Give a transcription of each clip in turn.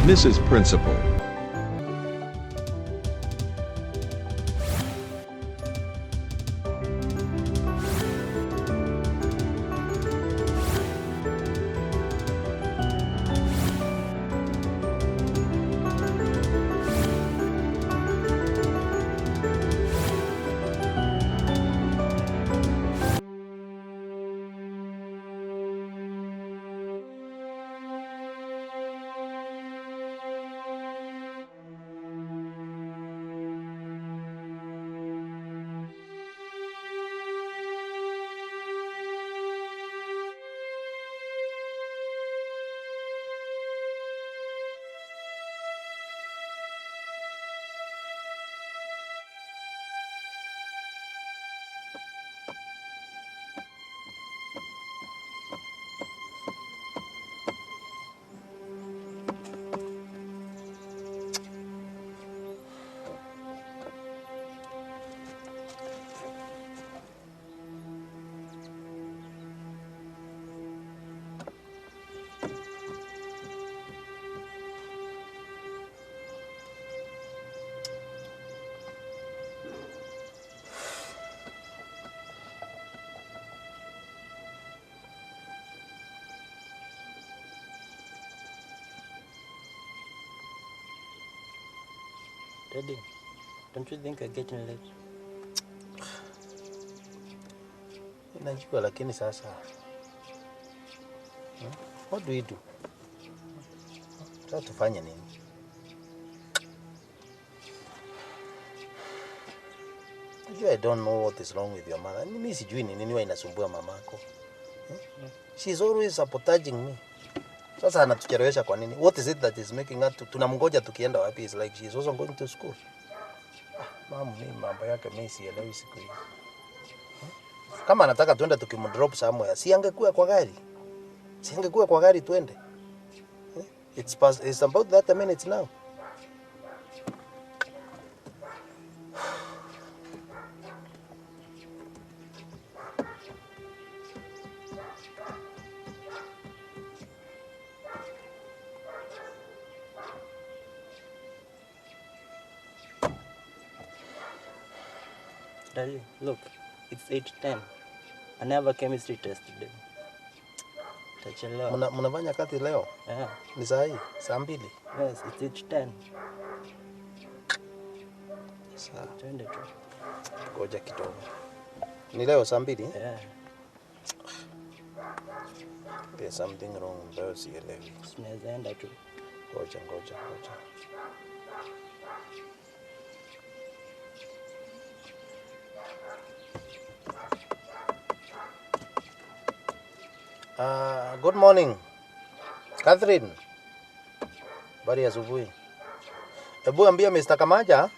Mrs. Principal. Daddy, don't you think I'm getting late? Najua lakini sasa. What do we do? Sasa tufanye nini? I don't know what is wrong with your mother. Mimi sijui ni nini inasumbua mamako. She's always sabotaging me. Sasa anatuchelewesha kwa nini? What is it that is making her tunamngoja tukienda wapi? Is like she's also going to school. Mimi mambo yake mimi sielewi siku hizi. Kama anataka tuende tukimdrop somewhere, si angekuwa kwa gari. Si angekuwa kwa gari tuende. It's about that a minute now. Daddy, look, it's 8:10. I never chemistry test today. Tachelewa. Mnafanya kazi leo? Yeah. Ni saa hii, saa 2. Yes, it's 8:10. Sawa. Twende tu. Ngoja kidogo. Ni leo saa 2? Yeah. There's something wrong ambayo sielewi. Tunaweza enda tu. Ngoja. Good morning. Catherine. Bari ya asubuhi. Hebu ambia Mr. Kamaja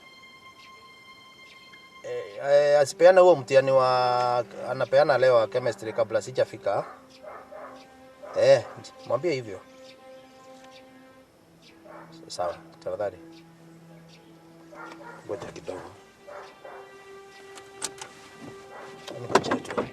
asipeana huo mtihani wa anapeana leo wa chemistry kabla sijafika. Mwambie hivyo. Sawa, tafadhali. Ngoja kidogo. Niko chetu.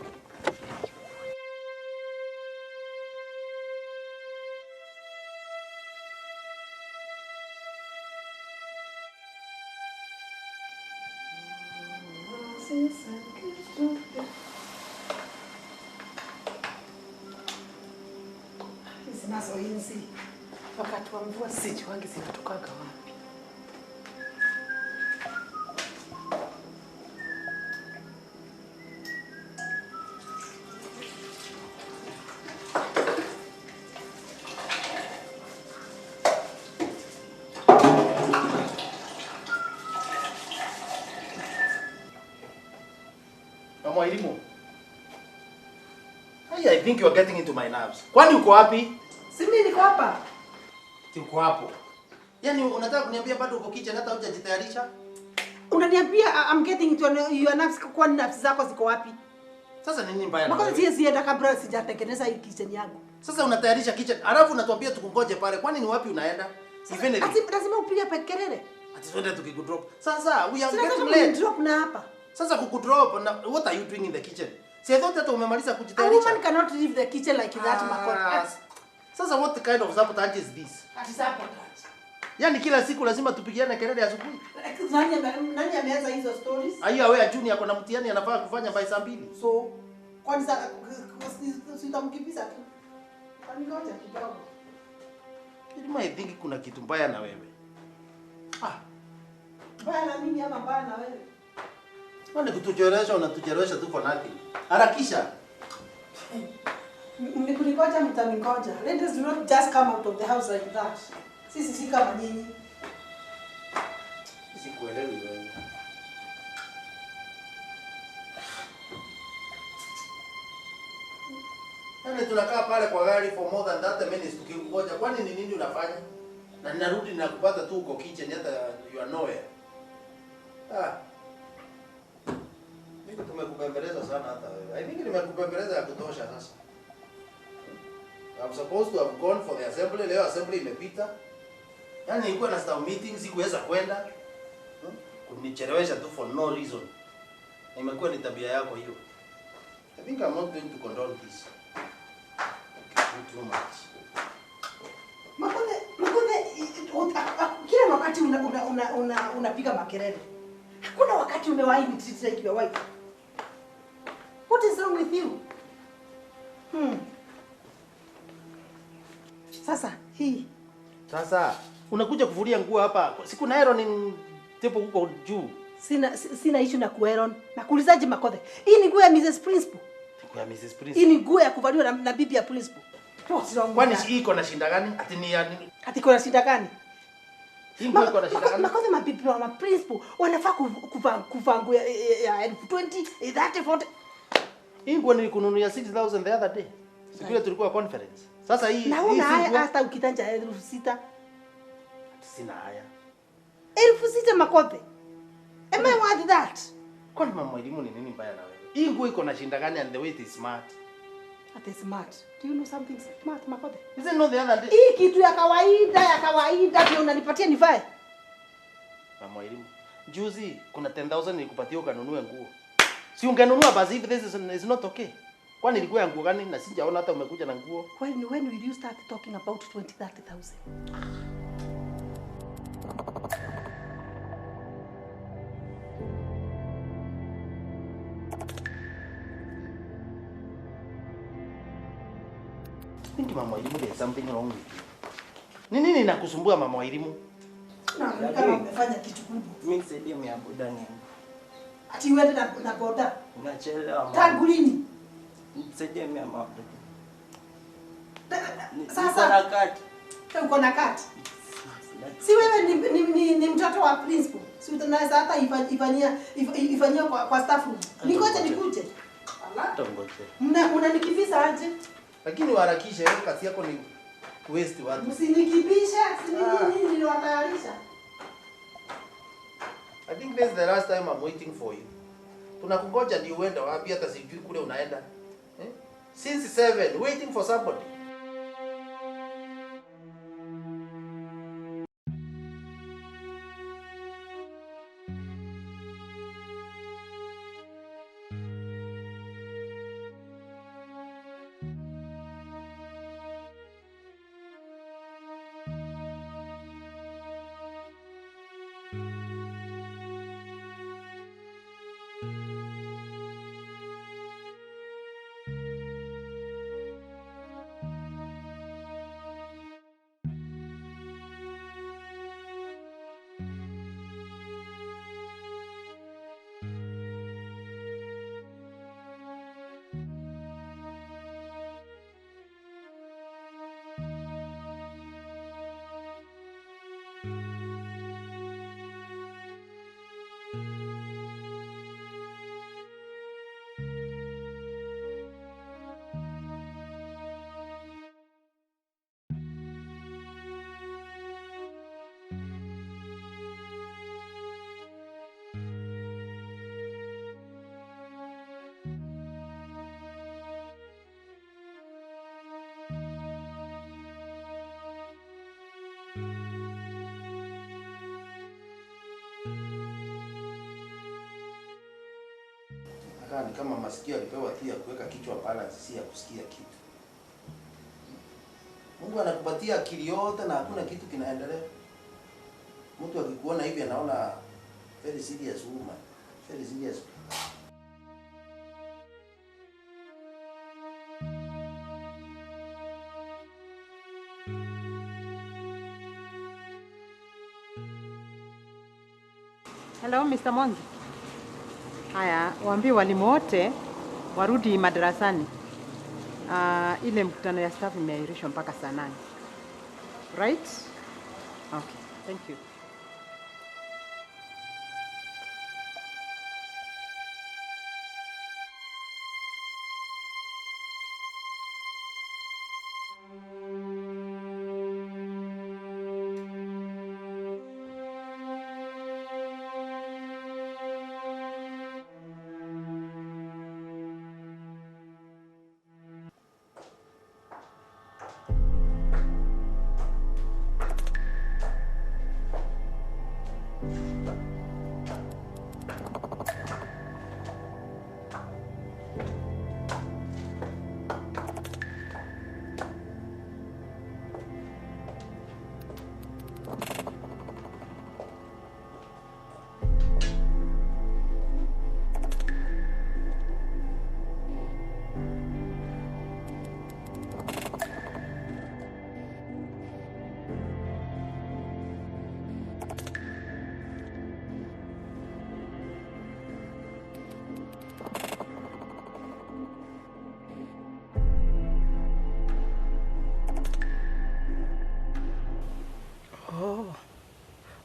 Zinazo hizi wakati wa mvua sijuangi zinatokaga wapi. Mama elimu. I think you are getting into my nerves. Kwani uko wapi? Si mimi niko hapa. Uko hapo. Yaani unataka kuniambia bado uko kitchen hata hujajitayarisha? Unaniambia I'm getting into your nerves, kwa nerves zako ziko wapi? Sasa nini mbaya na? Mbona sienda kabla sijatengeneza hii kitchen yangu? Sasa unatayarisha kitchen, alafu unatuambia tukungoje pale. Kwani ni wapi unaenda? Lazima upige kelele. Ati twende tukikudrop. Sasa we are getting late. late. Drop na hapa. Sasa kukudrop na what are you doing in the kitchen? Si thought hata umemaliza kujitayarisha. A woman cannot leave the kitchen like that, Makothe. Sasa what kind of sabotage is this? Ati sabotage. Yaani kila siku lazima tupigiane kelele asubuhi. Nani ameanza hizo stories? Aiyo wewe junior ako na mtihani anafaa kufanya by saa 2. So, kwani sasa sitamkimbiza tu. Kwani ngoja kidogo. I think kuna kitu mbaya na wewe. Mbaya na mimi ama mbaya na wewe? Kwani kutuchelewesha unatuchelewesha tu for nothing. Harakisha. Mnikunikoja mtaningoja. Ladies do not just come out of the house like that. Sisi si kama nyinyi. Sikuelewi wewe. Yaani tunakaa pale kwa gari for more than 30 minutes tukingoja. Kwani ni nini unafanya? Na ninarudi ninakupata tu uko kitchen hata you are nowhere. Mimi tumekupembeleza sana hata wewe. I think nimekupembeleza ya kutosha sasa. I'm supposed to have gone for the assembly. Leo assembly imepita. Yaani nilikuwa na staff meeting sikuweza kwenda. Kunichelewesha tu for no reason. Imekuwa ni tabia yako hiyo. I think I'm not going to condone this. Too much. Makothe, kila wakati unapiga makelele. Hakuna wakati umewahi ni treat like your wife. What is wrong with you? Sasa unakuja kuvulia nguo hapa. Siku na iron tepo huko juu. Sina issue na kuiron. Nakuulizaje Makothe? Hii ni nguo ya Mrs. Principal. Kwa Mrs. Principal. Hii ni nguo ya kuvaliwa na bibi ya Principal. Kwani hii iko na shinda gani? Ati ni ya nini? Ati iko na shinda gani? Hii nguo iko na shinda gani? Makothe mabibi wa Principal wanafaa kuvaa nguo ya 20, 30, 40. Hii nguo nilikununulia 6,000 the other day. Siku ile tulikuwa conference. Sasa hii naona hata ukitanja 6,000. Sina haya. 6,000 Makothe. Am I worth that? Kwani mama elimu ni nini mbaya na wewe? Hii nguo iko na shinda gani and the way it is smart? At is smart. Do you know something smart Makothe? Is it not the other day? Hii kitu ya kawaida ndio unanipatia nivae. Mama elimu. Juzi kuna 10,000 nilikupatia ukanunue nguo. Si ungenunua basi if this is not okay. Kwani ilikuwa ya nguo gani na sijaona hata umekuja na nguo? When will you start talking about 20,000-30,000? I think mama elimu there's something wrong with you. Ni nini nakusumbua mama elimu? Na kama umefanya kitu kubwa. Mimi nisaidie mimi boda nini? Ati uende na boda. Unachelewa mama. Tangu lini? Nisaidie mimi mama. Sasa na kati. Uko na kati. Si wewe ni mtoto wa Principal. Si unaweza hata ifanyia kwa staff room. Ningoje nikuje. Tongoje. Unanikimbisha aje? Lakini waharakishe wewe kazi yako ni waste watu. Msinikimbishe, nini niliwatayarisha. I think this is the last time I'm waiting for you. Tunakungoja ndio uende wapi hata sijui kule unaenda. Since 7 waiting for somebody. Ni kama masikio alipewa tia kuweka kichwa balance si ya kusikia kitu. Mungu anakupatia akili yote na hakuna kitu kinaendelea. Mtu akikuona hivi anaona very serious woman. Very serious. Hello, Mr. Monzi. Haya, waambie walimu wote warudi madarasani. Ile mkutano ya staff imeahirishwa mpaka saa 8. Right? Okay, thank you.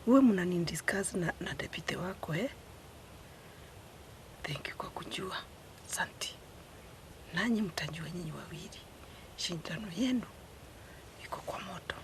Uwe mnanidiscuss na deputy wako Thank you kwa kujua. Asante. Nanyi mtajua nyinyi wawili. Shindano yenu iko kwa moto.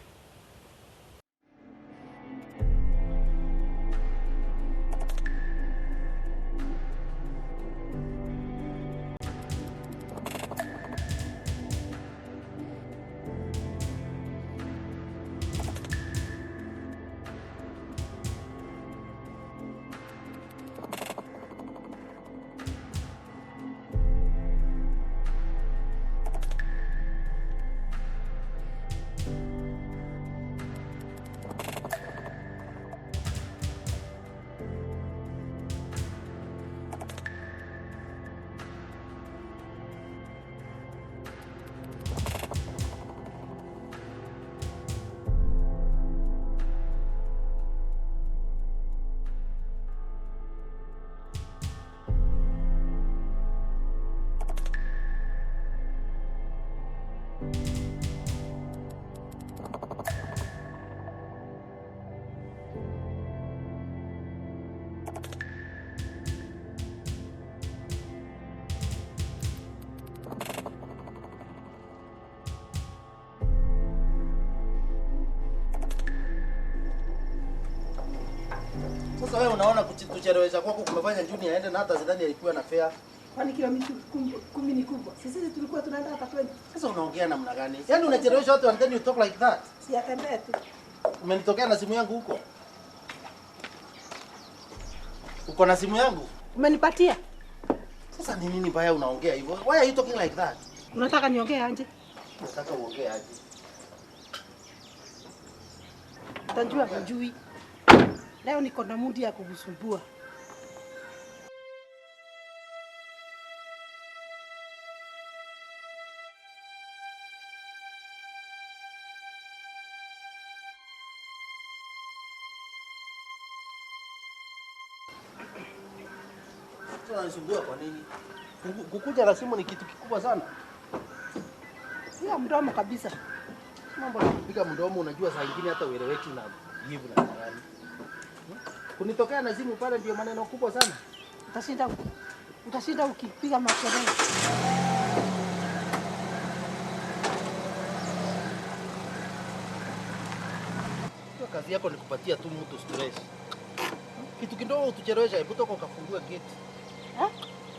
Sasa wewe unaona kuchelewesha kwako kumefanya Juni aende na hata zidani alikuwa na fare. Kwani kilomita 10 ni kubwa? Sisi tulikuwa tunaenda hata 20. Sasa unaongea namna gani? Yaani unachelewesha watu and then you talk like that. Si atembee tu. Umenitokea na simu yangu huko. Uko na simu yangu? Umenipatia? Sasa ni nini baya unaongea hivyo? Why are you talking like that? Unataka niongee aje? Unataka uongee aje? Utajua hujui. Leo niko na mudi ya kukusumbua. Sasa unanisumbua kwa nini? Kukuja na simu ni kitu kikubwa sana. Sio mdomo kabisa. Mambo ya kupiga mdomo unajua saa nyingine hata ueleweki na jibu na nani. Kunitokea na simu pale ndio maneno kubwa sana. Utashinda ukipiga makelele. Kazi yako ni kupatia tu mtu stress. Kitu kidogo utuchelewesha, hebu toka ukafungue gate.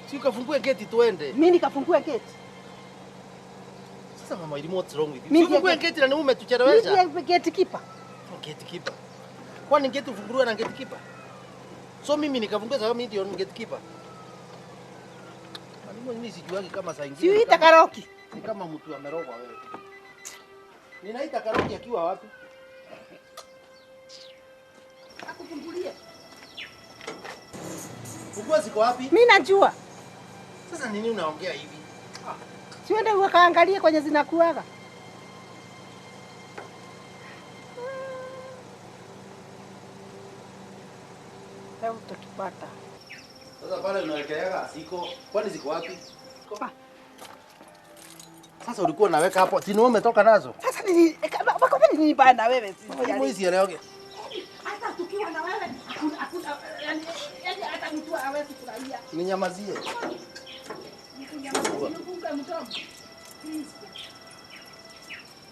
Si ukafungue gate tuende. Mimi nikafungue gate. Sasa mama, what's wrong with you? Si ufungue gate na ni umetuchelewesha. Mimi gate keeper. Gate keeper. Kwani gate ufunguliwa na gate keeper? So mimi nikafungue sababu mimi ndio gate keeper. Mimi sijuagi kama saa nyingine. Si uita karaoke. Ni kama mtu amerogwa wewe. Ninaita Karudi akiwa wapi? Akufungulie. Funguo ziko wapi? Mimi najua. Sasa nini unaongea hivi? Siende ukaangalie kwenye zinakuaga. Leo utakipata. Sasa pale unawekeaga ziko. Kwani ziko wapi? Sasa ulikuwa unaweka hapo. Si wewe umetoka nazo? Sasa nini Makothe nini baya na wewe? Mimi sielewi. Hata tukiwa na wewe hakuna yani hata mtu hawezi kufurahia. Ninyamazie. Nifunge mdomo. Please.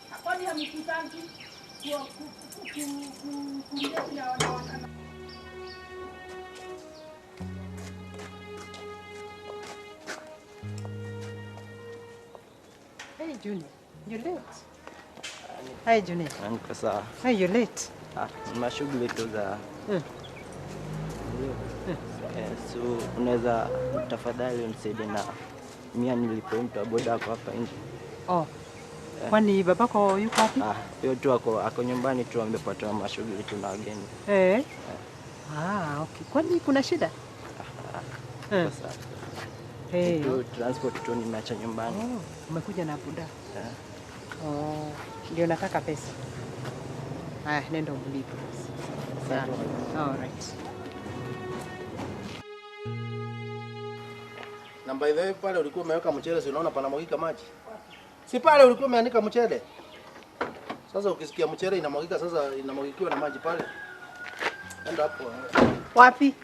Hakoni hamkutangi kulia wanaona. Hey Junior, you late? Hi Junior. Niko sawa. Hey, you late? Mashughuli tu za so unaweza tafadhali unisaidie na mia nilipo mtu wa boda wako hapa nje. Oh. Kwani babako yuko wapi? Hiyo tu ako nyumbani tu, amepata mashughuli tu na wageni. Okay. Kwani kuna shida? Sasa. Hey. Transport tu nimeacha nyumbani. Umekuja na boda? Ndio nataka pesa. Nenda umlipe. All right. Na by the way pale ulikuwa umeweka mchele, si unaona panamwagika maji? Si pale ulikuwa umeanika mchele? Sasa ukisikia mchele inamwagika, sasa inamwagikiwa na maji pale. Enda hapo. Wapi?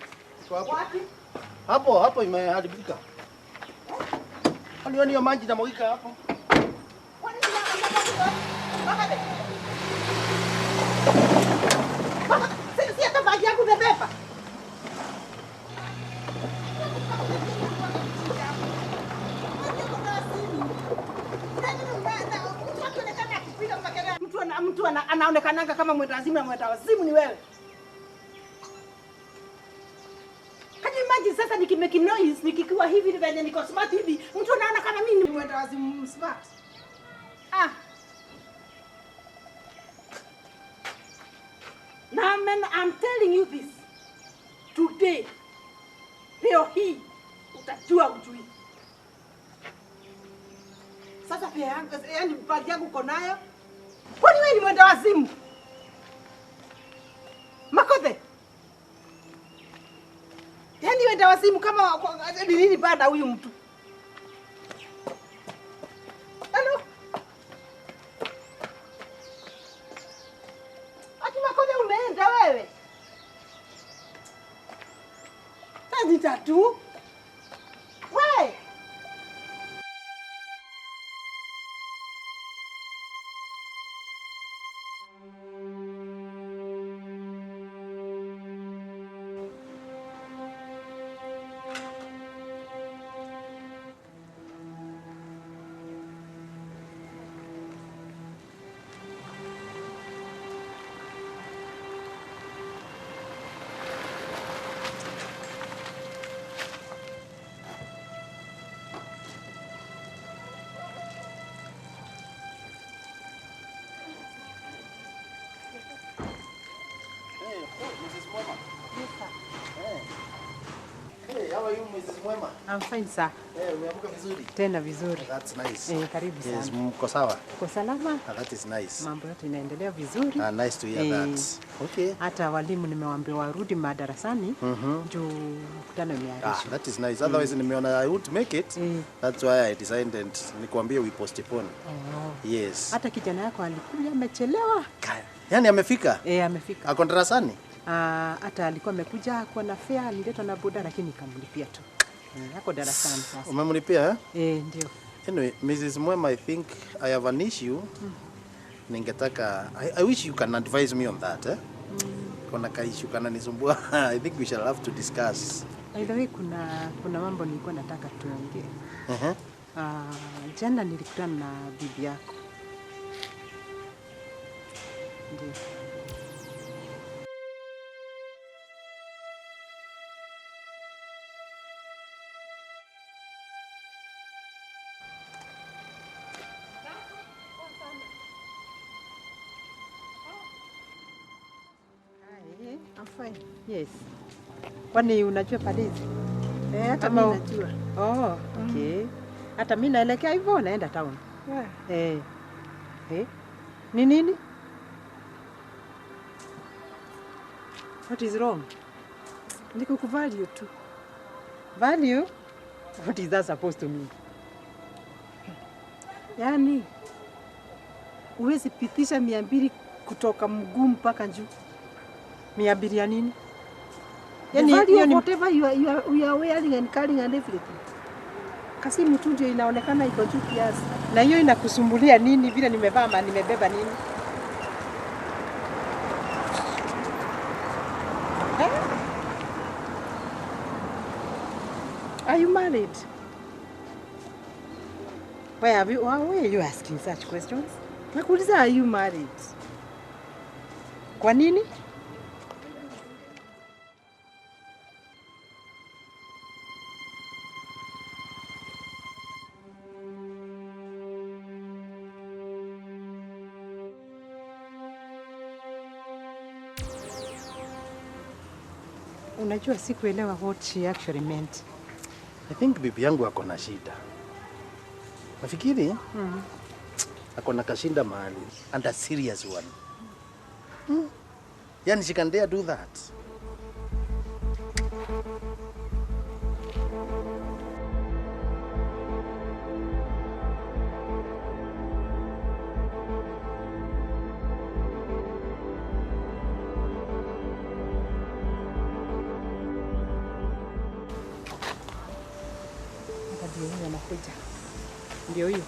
Wapi? Hapo imeharibika. Hali hiyo maji inamwagika hapo. Si hata maji yangu bebeba. Mtu anaonekananga kama mwendawazimu na mwendawazimu ni wewe. Can you imagine sasa nikimake noise nikikiwa hivi venye niko smart hivi mtu anaona kama mimi ni mwendawazimu smart. Now man, I'm telling you this. Today, leo hii utajua ujui. Sasa pia yangu, yani bagi yangu uko nayo. Kwani wewe ni mwenda wazimu? Makothe. Yani mwenda wazimu kama nini baada huyu mtu? Hello? Ati Makothe umeenda wewe? Tazi tatu. Wewe. Hey, how are you, Mrs. Mwema? I'm fine, sir. Umeamka vizuri? Tena vizuri. That's nice. Karibu sana. Yes, mko sawa? Uko salama? That is nice. Mambo yote inaendelea vizuri. Nice to hear that. Okay. Hata walimu nimewaambia warudi madarasani juu mkutano umeahirishwa. That is nice. Otherwise nimeona I would make it. That's why I decided nikwambie we postpone. Yes. Hata kijana yako alikuja amechelewa. Yaani amefika? Amefika. Ako darasani? Hata alikuwa amekuja kwa na fare aliletwa na boda lakini nikamlipia tu. Yako darasani sasa. Umemlipia Ndio. Anyway, Mrs. Mwema, I think I have an issue. Ningetaka I wish you can advise me on that, Kuna ka issue kana nisumbua. I think we shall have to discuss. By the way, kuna mambo nilikuwa nataka tuongee. Jana nilikutana na bibi yako. Ndio. I'm fine. Yes. Kwani unajua Palizi? Hata mimi najua. Oh, okay. Hata mimi naelekea hivyo naenda town. Yeah. Ni nini? What is wrong? Niko kuvalue tu. Value? What is that supposed to mean? Yaani uwezi pitisha 200 kutoka mguu mpaka juu. 200 ya nini? Yaani hiyo ni whatever you are wearing and carrying and everything. Kasi mtu ndio inaonekana iko juu kiasi. Na hiyo inakusumbulia nini vile nimevaa ama nimebeba nini? Are you married? Why are you asking such questions? Nakuuliza, are you married? Kwa nini? Unajua sikuelewa what she actually meant. I think bibi yangu ako na shida. Nafikiri ako na kashinda mahali, and a serious one. Yani she can dare do that. Ndio hiyo.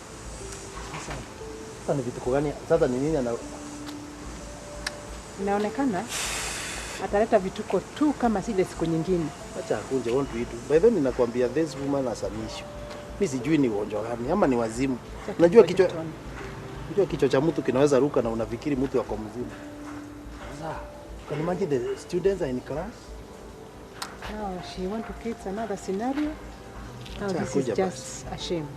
Sasa ni vitu gani? Sasa ni nini inaonekana ataleta vituko tu kama zile siku nyingine. Acha akunje, want to eat. By the way ninakwambia this woman has an issue. Mimi sijui ni ugonjwa gani ama ni wazimu. Unajua kichwa cha mtu kinaweza ruka na unafikiri mtu yako mzima. Sasa can you imagine the students are in class? Now she want to create another scenario. Now this is just a shame.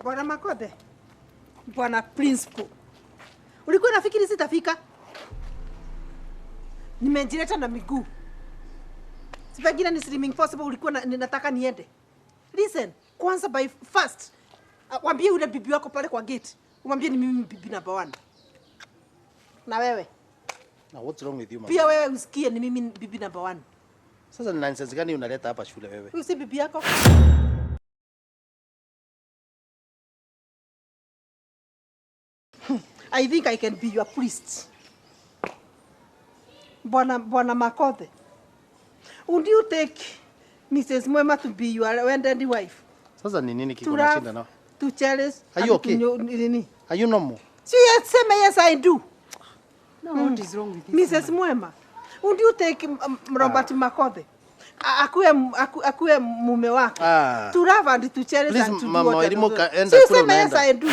Bwana Makothe. Bwana Principal. Ulikuwa unafikiri sitafika? Nimejileta na miguu. Sipagina ni slimming possible ulikuwa ninataka niende. Listen, kwanza by first. Waambie yule bibi wako pale kwa gate. Umwambie ni mimi bibi number 1. Na wewe? Now what's wrong with you, mama? Pia wewe usikie ni mimi bibi number 1. Sasa ni nonsense gani unaleta hapa shule wewe? Huyu si bibi yako? I think I can be your priest. Bwana Makothe. Would you take Mrs. Mwema to be your wedded wife? Sasa ni nini kiko na shida nao? To cherish. Are you okay? Are you normal? Yes, I do. No, what is wrong with this? Mrs. Mwema, would you take Robert Makothe? Akuwe mume wake. To love and to cherish. Please, and to mama, do whatever. Yes, I do.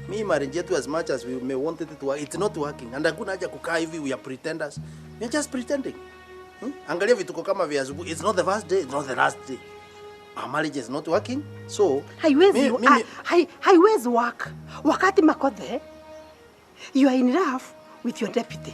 Me marriage yetu as much as we may want it to work, it's not working. And hakuna haja kukaa hivi, we are pretenders. We are just pretending. Angalia vituko kama vya asubuhi. It's not the first day, it's not the last day. Our marriage is not working. So haiwezi work wakati Makothe, you are in love with your deputy.